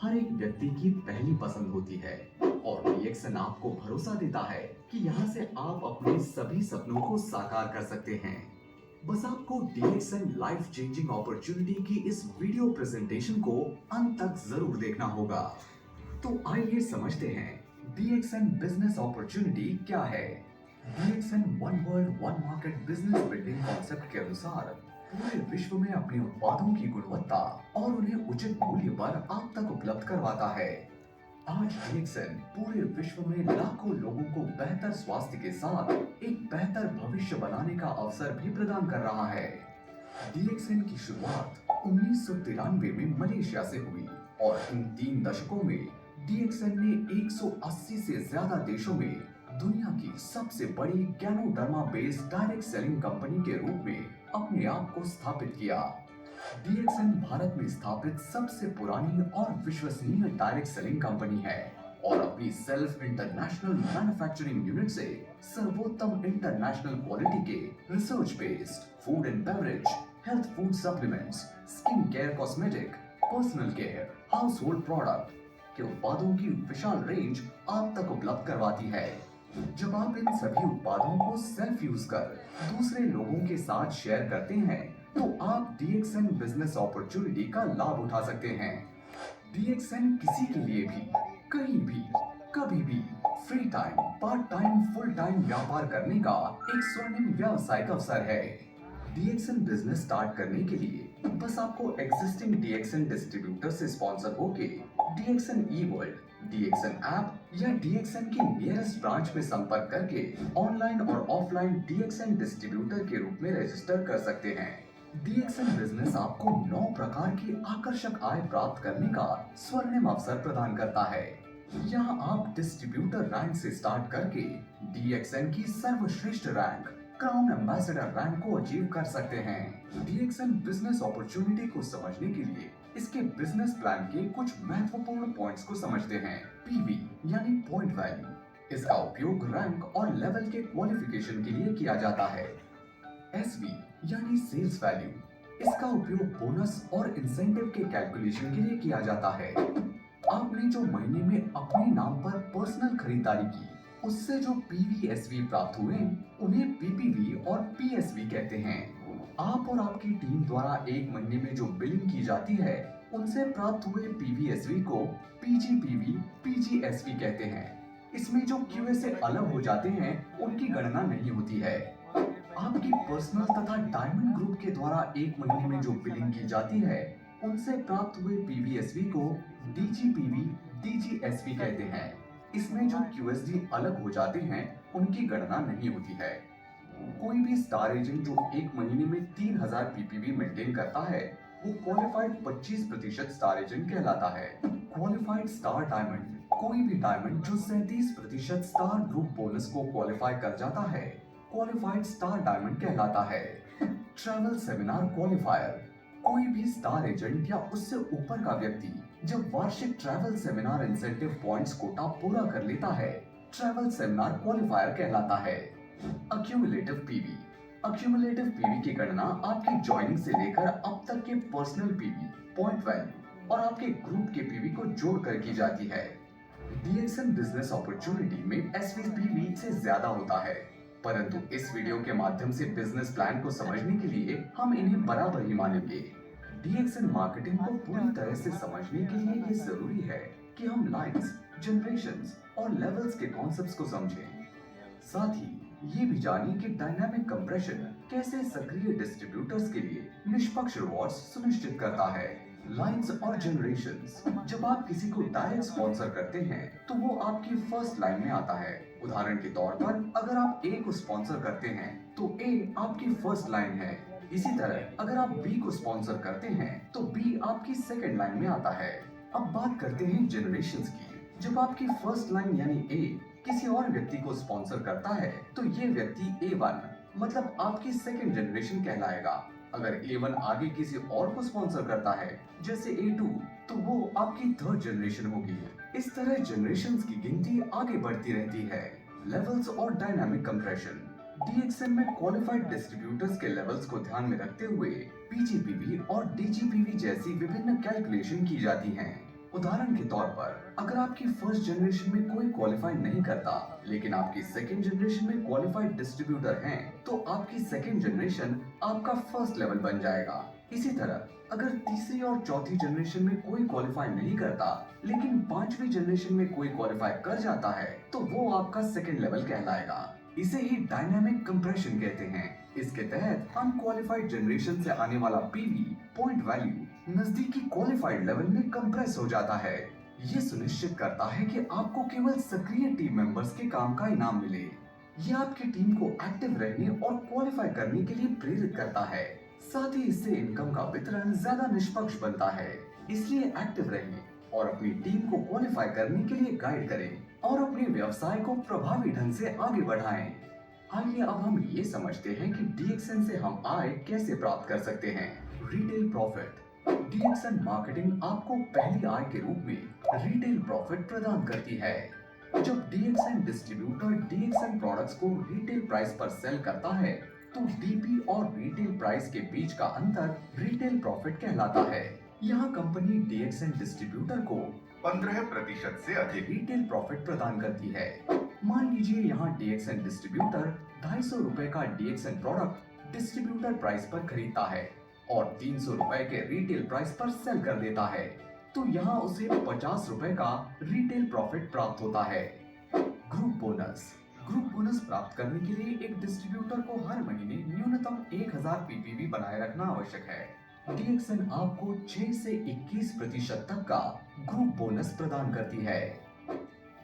हर एक व्यक्ति की पहली पसंद होती है और डीएक्सन आपको भरोसा देता है कि यहाँ से आप अपने सभी सपनों को साकार कर सकते हैं। बस आपको डीएक्सन लाइफ चेंजिंग अपॉर्चुनिटी की इस वीडियो प्रेजेंटेशन को अंत तक जरूर देखना होगा। तो आइए समझते हैं डीएक्सन बिजनेस अपॉर्चुनिटी क्या है। DXN one world one market business building concept के अनुसार पूरे विश्व में अपने उत्पादों की गुणवत्ता और उन्हें उचित मूल्य पर आप तक उपलब्ध करवाता है। आज डीएक्सन पूरे विश्व में लाखों लोगों को बेहतर स्वास्थ्य के साथ एक बेहतर भविष्य बनाने का अवसर भी प्रदान कर रहा है। डीएक्सन की शुरुआत 1993 में मलेशिया से हुई और इन 3 दशकों में डीएक्सन ने 180 से ज्यादा देशों में दुनिया की सबसे बड़ी ganoderma based direct selling company के रूप में अपने आप को स्थापित किया। डीएक्सन भारत में स्थापित सबसे पुरानी और विश्वसनीय डायरेक्ट सेलिंग कंपनी है और अपनी सेल्फ इंटरनेशनल मैन्युफैक्चरिंग यूनिट से सर्वोत्तम इंटरनेशनल क्वालिटी के research based food and beverage, health food supplements, skin care cosmetic, personal care, house hold product के उत्पादों की विशाल रेंज आप तक उपलब्ध करवाती है। जब आप इन सभी उत्पादों को सेल्फ यूज कर दूसरे लोगों के साथ शेयर करते हैं तो आप डीएक्सन बिजनेस अपॉर्चुनिटी का लाभ उठा सकते हैं। डीएक्सन किसी के लिए भी, कहीं भी, कभी भी free time, part time, full time व्यापार करने का एक स्वर्णिम व्यावसायिक अवसर है। डीएक्सन बिजनेस स्टार्ट करने के लिए बस आपको एग्जिस्टिंग डीएक्सन डिस्ट्रीब्यूटर से स्पॉन्सर होके डीएक्सन ई वर्ल्ड, डीएक्सन ऐप या डीएक्सन की नियरेस्ट ब्रांच में संपर्क करके ऑनलाइन और ऑफलाइन डीएक्सन डिस्ट्रीब्यूटर के रूप में रजिस्टर कर सकते हैं। डीएक्सन बिजनेस आपको 9 प्रकार की आकर्षक आय प्राप्त करने का स्वर्णिम अवसर प्रदान करता है। यहाँ आप डिस्ट्रीब्यूटर रैंक से स्टार्ट करके डीएक्सन की सर्वश्रेष्ठ रैंक क्राउन एम्बेसडर रैंक को अचीव कर सकते हैं। डीएक्सन बिजनेस अपॉर्चुनिटी को समझने के लिए इसके बिजनेस प्लान के कुछ महत्वपूर्ण पॉइंट्स को समझते हैं। पीवी यानी पॉइंट वैल्यू, इसका उपयोग रैंक और लेवल के क्वालिफिकेशन के लिए किया जाता है। एसवी यानी सेल्स वैल्यू, इसका उपयोग बोनस और इंसेंटिव के कैलकुलेशन के लिए किया जाता है। आपने जो महीने में अपने नाम पर पर्सनल खरीदारी की उससे जो पीवीएसवी प्राप्त हुए उन्हें पीपीवी और पीएसवी कहते हैं। आप और आपकी टीम द्वारा एक महीने में जो बिलिंग की जाती है उनसे प्राप्त हुए पीवीएसवी को पीजीपीवी, पीजीएसवी कहते हैं। इसमें जो क्यूए से अलग हो जाते हैं उनकी गणना नहीं होती है। आपकी पर्सनल तथा डायमंड ग्रुप के द्वारा एक महीने में जो बिलिंग की जाती है उनसे प्राप्त हुए पीवीएसवी को डीजीपीवी, डीजीएसवी कहते हैं। इसमें जो क्यूएसडी अलग हो जाते हैं उनकी गणना नहीं होती है। कोई भी स्टार एजेंट जो एक महीने में 3000 पीपीवी मेंटेन करता है वो क्वालिफाइड 25% स्टार एजेंट कहलाता है। क्वालिफाइड स्टार डायमंड, कोई भी डायमंड जो 37% स्टार ग्रुप बोनस को क्वालिफाई कर जाता है क्वालिफाइड स्टार डायमंड कहलाता है। ट्रैवल सेमिनार क्वालिफायर, कोई भी स्टार एजेंट या उससे ऊपर का व्यक्ति जब वार्षिक travel seminar incentive points quota पूरा कर लेता है ट्रैवल सेमिनार क्वालिफायर कहलाता है। अक्यूमुलेटिव पीवी, अक्यूमुलेटिव पीवी की गणना आपकी ज्वाइनिंग से लेकर अब तक के पर्सनल पीवी, पॉइंट वैल्यू और आपके ग्रुप के पीवी को जोड़कर की जाती है। डीएक्सन बिजनेस अपॉर्चुनिटी में एसवीपीवी से ज्यादा होता है, परंतु इस वीडियो के माध्यम से बिजनेस प्लान को समझने के लिए हम इन्हें बराबर ही मानेंगे। डीएक्सन मार्केटिंग को पूरी तरह से समझने के लिए ये जरूरी है कि हम लाइन्स, जनरेशंस और लेवल्स के कॉन्सेप्ट्स को समझें। साथ ही ये भी जानिए कि डायनामिक कंप्रेशन कैसे सक्रिय डिस्ट्रीब्यूटर्स के लिए निष्पक्ष रिवॉर्ड्स सुनिश्चित करता है। लाइन्स और जनरेशंस, जब आप किसी को डायरेक्ट स्पॉन्सर करते हैं तो वो आपकी फर्स्ट लाइन में आता है। उदाहरण के तौर पर अगर आप ए को स्पॉन्सर करते हैं तो ए आपकी फर्स्ट लाइन है। इसी तरह अगर आप बी को स्पॉन्सर करते हैं तो बी आपकी सेकंड लाइन में आता है। अब बात करते हैं जनरेशंस की। जब आपकी फर्स्ट लाइन यानी ए किसी और व्यक्ति को स्पॉन्सर करता है तो ये व्यक्ति A1 मतलब आपकी सेकंड जनरेशन कहलाएगा। अगर A1 आगे किसी और को स्पॉन्सर करता है जैसे A2 तो वो आपकी थर्ड जनरेशन होगी। इस तरह जनरेशंस की गिनती आगे बढ़ती रहती है। लेवल्स और डायनामिक कंप्रेशन, डीएक्सन में क्वालिफाइड डिस्ट्रीब्यूटर्स के लेवल्स को ध्यान में रखते हुए पीजीपीवी और डीजीपीवी जैसी विभिन्न कैलकुलेशन की जाती हैं। उदाहरण के तौर पर अगर आपकी फर्स्ट जनरेशन में कोई क्वालिफाई नहीं करता लेकिन आपकी सेकेंड जनरेशन में क्वालिफाइड डिस्ट्रीब्यूटर हैं, तो आपकी सेकेंड जनरेशन आपका फर्स्ट लेवल बन जाएगा। इसी तरह अगर तीसरी और चौथी जनरेशन में कोई क्वालिफाई नहीं करता लेकिन पांचवी जनरेशन में कोई क्वालिफाई कर जाता है तो वो आपका सेकेंड लेवल कहलाएगा। इसे ही डायनामिक कंप्रेशन कहते हैं। इसके तहत अनक्वालिफाइड जनरेशन से आने वाला पीवी पॉइंट वैल्यू नजदीकी क्वालिफाइड लेवल में कंप्रेस हो जाता है। ये सुनिश्चित करता है कि आपको केवल सक्रिय टीम मेंबर्स के काम का इनाम मिले। ये आपकी टीम को एक्टिव रहने और क्वालिफाई करने के लिए प्रेरित करता है। साथ ही इससे इनकम का वितरण ज्यादा निष्पक्ष बनता है। इसलिए एक्टिव रहें और अपनी टीम को क्वालिफाई करने के लिए गाइड करें और अपने व्यवसाय को प्रभावी ढंग से आगे बढ़ाएं। आइए अब हम ये समझते हैं कि डीएक्सएन से हम आय कैसे प्राप्त कर सकते हैं। Retail profit. डीएक्सएन मार्केटिंग आपको पहली आय के रूप में रिटेल प्रॉफिट प्रदान करती है। जब डीएक्सएन डिस्ट्रीब्यूटर डीएक्सएन प्रोडक्ट्स को रिटेल प्राइस पर सेल करता है तो डीपी और रिटेल प्राइस के बीच का अंतर रिटेल प्रॉफिट कहलाता है। यहाँ कंपनी डीएक्सएन डिस्ट्रीब्यूटर को 15% से अधिक रिटेल प्रॉफिट प्रदान करती है। मान लीजिए यहाँ डीएक्सएन डिस्ट्रीब्यूटर 250 रुपए का डीएक्सएन प्रोडक्ट डिस्ट्रीब्यूटर प्राइस पर खरीदता है और 300 रुपए के रिटेल प्राइस पर सेल कर देता है, तो यहाँ उसे 50 रुपए का रिटेल प्रॉफिट प्राप्त होता है। Group bonus. ग्रुप बोनस प्राप्त करने के लिए एक डिस्ट्रीब्यूटर को हर महीने न्यूनतम 1000 पीपीवी बनाए रखना आवश्यक है। डीएक्सएन आपको 6 से 21% तक का ग्रुप बोनस प्रदान करती है।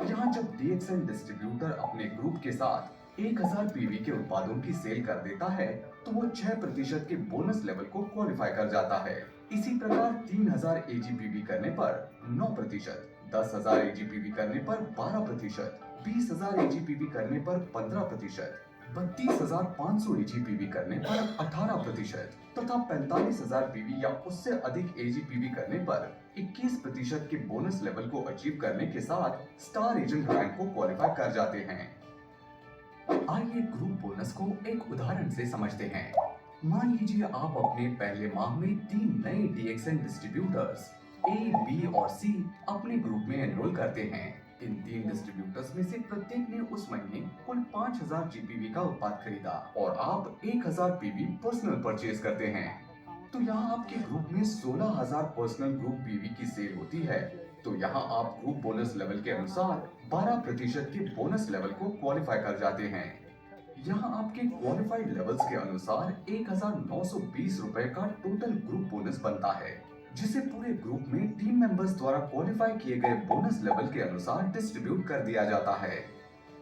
यहाँ जब डीएक्सएन डिस्ट्रीब्यूटर अपने ग्रुप के साथ 1000 पीवी के उत्पादों की सेल कर देता है तो वो 6% के बोनस लेवल को क्वालिफाई कर जाता है। इसी प्रकार 3000 एजीपीवी करने पर 9%, 10,000 एजीपीवी करने पर 12%, 20,000 एजीपीवी करने पर 15%, 32,500 एजीपीवी करने पर 18% तथा 45,000 पीवी या उससे अधिक एजीपीवी करने पर 21% के बोनस लेवल को अचीव करने के साथ स्टार एजेंट रैंक को क्वालिफाई कर जाते हैं। आइए ग्रुप बोनस को एक उदाहरण से समझते हैं। मान लीजिए आप अपने पहले माह में 3 नए डीएक्सएन डिस्ट्रीब्यूटर्स ए, बी और सी अपने ग्रुप में एनरोल करते हैं। इन 3 डिस्ट्रीब्यूटर्स में से प्रत्येक ने उस महीने कुल 5000 जीपीवी का उत्पाद खरीदा और आप 1000 पीवी पर्सनल परचेज करते हैं। तो यहाँ आपके ग्रुप में 16,000 पर्सनल ग्रुप पीवी की सेल होती है। तो यहाँ आप ग्रुप बोनस लेवल के अनुसार 12% के बोनस लेवल को क्वालिफाई कर जाते हैं। यहाँ आपके क्वालिफाइड लेवल्स के अनुसार 1920 रुपए का टोटल ग्रुप बोनस बनता है, जिसे पूरे ग्रुप में टीम मेंबर्स द्वारा क्वालिफाई किए गए बोनस लेवल के अनुसार डिस्ट्रीब्यूट कर दिया जाता है।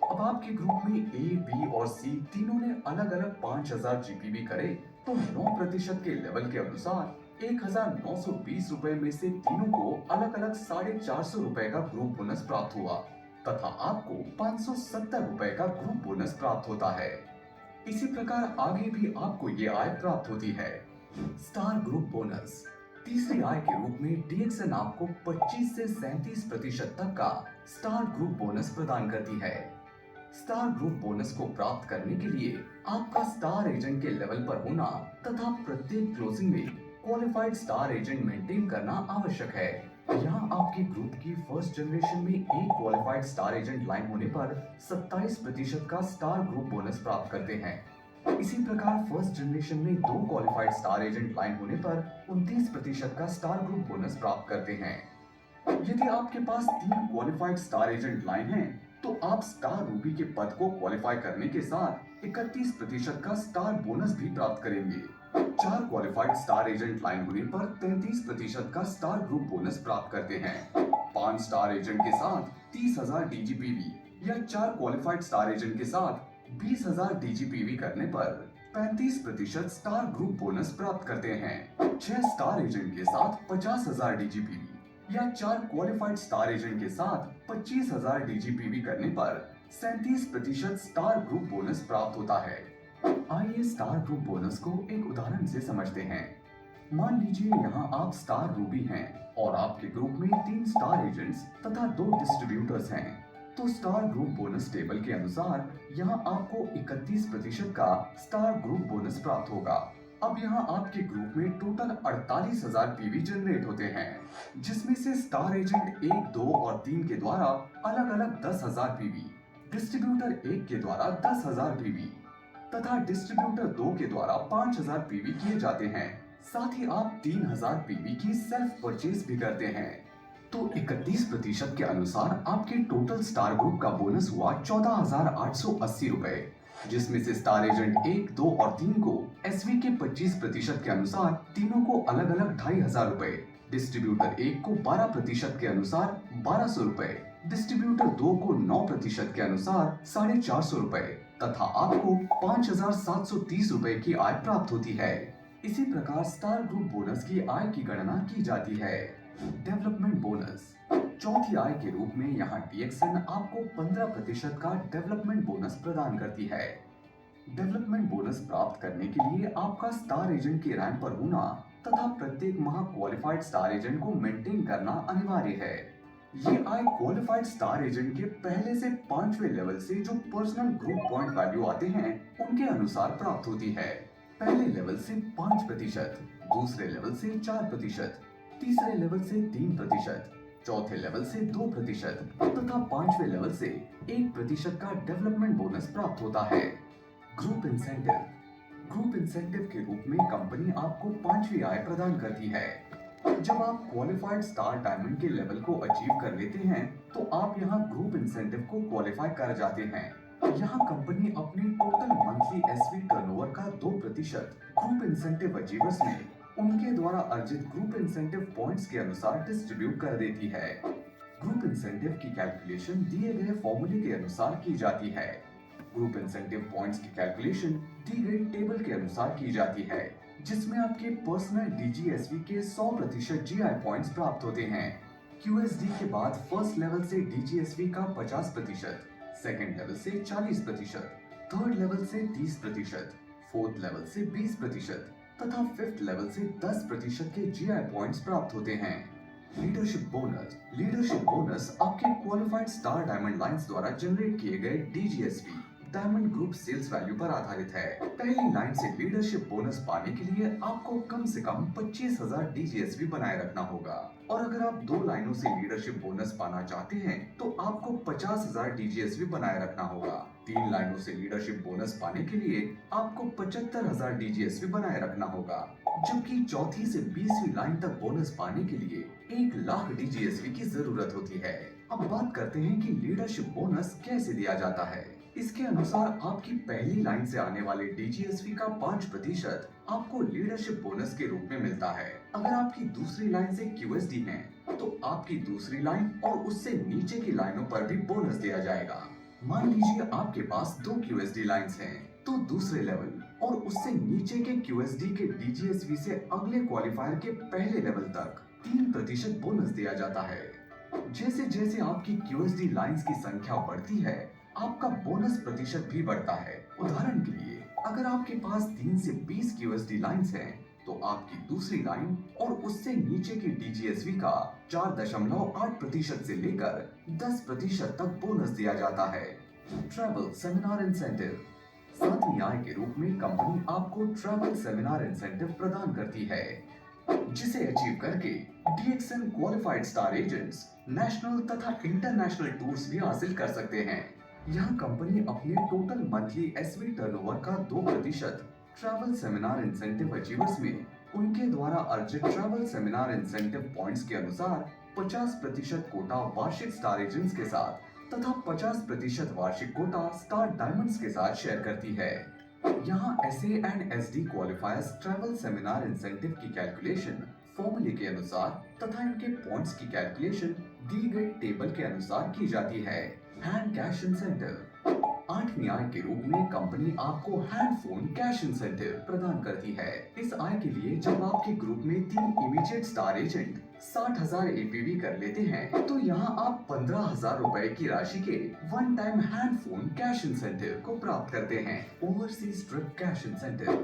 अब आपके ग्रुप में ए, बी और सी तीनों ने अलग अलग 5000 जीपीवी करे तो 9% के लेवल के अनुसार 1920 रुपए में से तीनों को अलग अलग 450 रुपए का ग्रुप बोनस प्राप्त हुआ तथा आपको 570 रुपए का ग्रुप बोनस प्राप्त होता है। इसी प्रकार आगे भी आपको ये आय प्राप्त होती है। Star group bonus. तीसरी आय के रूप में डीएक्सएन आपको 25 से 37% तक का स्टार ग्रुप बोनस प्रदान करती है। स्टार ग्रुप बोनस को प्राप्त करने के लिए आपका स्टार एजेंट के लेवल पर होना तथा प्रत्येक क्लोजिंग में क्वालिफाइड स्टार एजेंट मेंटेन करना आवश्यक है। यहाँ आपके ग्रुप की फर्स्ट जनरेशन में एक क्वालिफाइड स्टार एजेंट लाइन होने पर 27% का स्टार ग्रुप बोनस प्राप्त करते हैं। इसी प्रकार फर्स्ट जनरेशन में 2 क्वालिफाइड स्टार एजेंट लाइन होने पर 29% का स्टार ग्रुप बोनस प्राप्त करते हैं। यदि आपके पास 3 क्वालिफाइड स्टार एजेंट लाइन है तो आप स्टार रूबी के पद को क्वालिफाई करने के साथ 31% का स्टार बोनस भी प्राप्त करेंगे। 4 क्वालिफाइड स्टार एजेंट लाइन होने पर 33% का स्टार ग्रुप बोनस प्राप्त करते हैं। 5 स्टार एजेंट के साथ 30,000 डीजीपीवी या 4 क्वालिफाइड स्टार एजेंट के साथ 20,000 डीजीपीवी करने पर 35% स्टार ग्रुप बोनस प्राप्त करते हैं। 6 स्टार एजेंट के साथ 50,000 डीजीपीवी या 4 क्वालिफाइड स्टार एजेंट के साथ 25,000 डीजीपीवी करने पर 37% स्टार ग्रुप बोनस प्राप्त होता है। आइए स्टार ग्रुप बोनस को एक उदाहरण से समझते हैं। मान लीजिए यहाँ आप स्टार रूबी हैं और आपके ग्रुप में 3 स्टार एजेंट्स तथा 2 डिस्ट्रीब्यूटर्स हैं। तो स्टार ग्रुप बोनस टेबल के अनुसार यहाँ आपको 31% का स्टार ग्रुप बोनस प्राप्त होगा। अब यहाँ आपके ग्रुप में टोटल 48,000 पीवी जनरेट होते हैं, जिसमें से स्टार एजेंट 1, 2 और 3 के द्वारा अलग अलग 10,000 पीवी, डिस्ट्रीब्यूटर 1 के द्वारा 10,000 पीवी तथा डिस्ट्रीब्यूटर 2 के द्वारा 5,000 पीवी किए जाते हैं। साथ ही आप 3,000 पीवी की सेल्फ परचेज भी करते हैं। तो 31% के अनुसार आपके टोटल स्टार ग्रुप का बोनस हुआ 14,880 रुपए, जिसमें से स्टार एजेंट 1, 2 और 3 को एसवी के 25% के अनुसार तीनों को अलग अलग 2,500 रुपए, डिस्ट्रीब्यूटर 1 को 12% के अनुसार 1,200 रुपए, डिस्ट्रीब्यूटर 2 को 9% के अनुसार 450 रुपए तथा आपको 5,730 रुपए की आय प्राप्त होती है। इसी प्रकार स्टार ग्रुप बोनस की आय की गणना की जाती है। डेवलपमेंट बोनस चौथी आय के रूप में यहाँ डीएक्सएन आपको 15% का डेवलपमेंट बोनस प्रदान करती है। डेवलपमेंट बोनस प्राप्त करने के लिए आपका स्टार एजेंट के रैंक पर होना तथा प्रत्येक माह क्वालिफाइड स्टार एजेंट को मेंटेन करना अनिवार्य है। ये आय क्वालिफाइड स्टार एजेंट के पहले से 5वें लेवल से जो पर्सनल ग्रुप पॉइंट वैल्यू आते हैं उनके अनुसार प्राप्त होती है। पहले लेवल से 5%, दूसरे लेवल से 4%, तीसरे लेवल से 3%, चौथे लेवल से 2% तथा 5वें लेवल से 1% का डेवलपमेंट बोनस प्राप्त होता है। ग्रुप इंसेंटिव के रूप में कंपनी आपको 5वीं आय प्रदान करती है। जब आप क्वालिफाइड स्टार डायमंड के लेवल को अचीव कर लेते हैं तो आप यहाँ ग्रुप इंसेंटिव को क्वालिफाई कर जाते हैं। यहाँ कंपनी अपने टोटल मंथली एसवी टर्नओवर का 2% ग्रुप इंसेंटिव अचीवर्स में उनके द्वारा अर्जित ग्रुप इंसेंटिव पॉइंट्स के अनुसार डिस्ट्रीब्यूट कर देती है। ग्रुप इंसेंटिव की कैलकुलेशन दिए गए फॉर्मूले के अनुसार की जाती है। ग्रुप इंसेंटिव पॉइंट्स की कैलकुलेशन दी गई टेबल के अनुसार की जाती है, जिसमें आपके पर्सनल डीजीएसवी के 100% जीआई पॉइंट्स प्राप्त होते हैं। क्यूएसडी के बाद फर्स्ट लेवल से डीजीएसवी का 50%, सेकंड लेवल से 40%, थर्ड लेवल से 30%, फोर्थ लेवल से 20% तथा फिफ्थ लेवल से 10% के जीआई पॉइंट्स प्राप्त होते हैं। लीडरशिप बोनस आपके क्वालिफाइड स्टार डायमंड लाइंस द्वारा जनरेट किए गए डीजीएसवी डायमंड ग्रुप सेल्स वैल्यू पर आधारित है। पहली लाइन से लीडरशिप बोनस पाने के लिए आपको कम से कम 25,000 डीजीएसवी बनाए रखना होगा और अगर आप 2 लाइनों से लीडरशिप बोनस पाना चाहते हैं तो आपको 50,000 डीजीएसवी बनाए रखना होगा। 3 लाइनों से लीडरशिप बोनस पाने के लिए आपको 75,000 डीजीएसवी बनाए रखना होगा, जबकि चौथी से 20वीं लाइन तक बोनस पाने के लिए 1 लाख डीजीएसवी की जरूरत होती है। अब बात करते हैं कि लीडरशिप बोनस कैसे दिया जाता है। इसके अनुसार आपकी पहली लाइन से आने वाले डीजीएसवी का 5% आपको लीडरशिप बोनस के रूप में मिलता है। अगर आपकी दूसरी लाइन से क्यूएसडी है तो आपकी दूसरी लाइन और उससे नीचे की लाइनों पर भी बोनस दिया जाएगा। मान लीजिए आपके पास 2 क्यूएसडी लाइंस हैं, तो दूसरे लेवल और उससे नीचे के क्यूएसडी के डीजीएसवी से अगले क्वालिफायर के पहले लेवल तक 3% बोनस दिया जाता है। जैसे जैसे आपकी क्यूएसडी लाइंस की संख्या बढ़ती है, आपका बोनस प्रतिशत भी बढ़ता है। उदाहरण के लिए अगर आपके पास 3 से 20 क्यूएसडी लाइंस हैं, तो आपकी दूसरी लाइन और उससे नीचे की डीजीएसवी का 4.8% से लेकर 10% तक बोनस दिया जाता है। ट्रैवल सेमिनार इंसेंटिव 7वीं आय के रूप में कंपनी आपको ट्रैवल सेमिनार इंसेंटिव प्रदान करती है, जिसे अचीव करके DXN qualified star agents national तथा इंटरनेशनल टूर्स भी हासिल कर सकते हैं। यहाँ कंपनी अपने टोटल मंथली एसवी टर्नओवर का 2% ट्रैवल सेमिनार इंसेंटिव अचीवर्स में उनके द्वारा अर्जित ट्रैवल सेमिनार इंसेंटिव पॉइंट्स के अनुसार 50% कोटा वार्षिक स्टार एजेंट्स के साथ तथा 50% वार्षिक कोटा स्टार डायमंड्स के साथ शेयर करती है। यहाँ SA and SD qualifiers travel seminar incentive की कैलकुलेशन फॉर्मूले के अनुसार तथा इनके पॉइंट्स की कैलकुलेशन दी गई टेबल के अनुसार की जाती है। हैंड कैश इंसेंटिव 8वीं आय के रूप में कंपनी आपको हैंड फोन कैश इंसेंटिव प्रदान करती है। इस आय के लिए जब आपके ग्रुप में 3 इमीडिएट स्टार एजेंट 60,000 एपीवी कर लेते हैं, तो यहाँ आप 15,000 रुपए की राशि के one time hand phone cash incentive को प्राप्त करते हैं। ओवरसीज ट्रिप कैश इंसेंटिव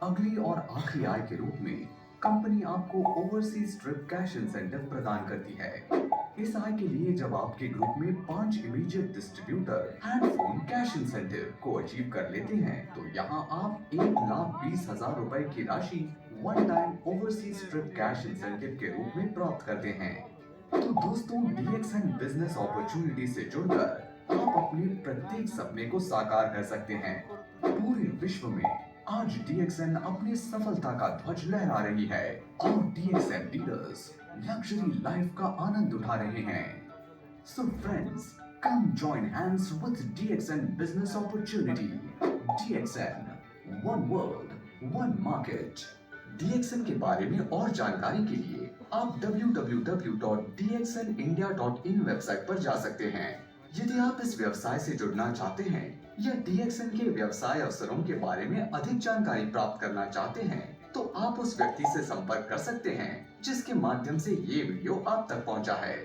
अगली और आखिरी आय के रूप में कंपनी आपको ओवरसीज ट्रिप कैश इंसेंटिव प्रदान करती है। इस आय के लिए जब आपके ग्रुप में 5 immediate distributor handphone cash incentive को अचीव कर लेते हैं तो यहाँ आप 1,20,000 रुपए की राशि one time overseas trip cash incentive के रूप में प्राप्त करते हैं। तो दोस्तों, DXN बिजनेस अपॉर्चुनिटी से जुड़कर आप अपने प्रत्येक सपने को साकार कर सकते हैं। पूरे विश्व में आज DXN अपनी सफलता का ध्वज लहरा रही है और DXN डीलर्स लग्जरी लाइफ का आनंद उठा रहे हैं। So friends, come join hands with DXN business opportunity. DXN, one world, one market. DXN के बारे में और जानकारी के लिए आप www.dxnindia.in वेबसाइट पर जा सकते हैं। यदि आप इस व्यवसाय से जुड़ना चाहते हैं या DXN के व्यवसाय अवसरों के बारे में अधिक जानकारी प्राप्त करना चाहते हैं तो आप उस व्यक्ति से संपर्क कर सकते हैं जिसके माध्यम से ये वीडियो आप तक पहुंचा है।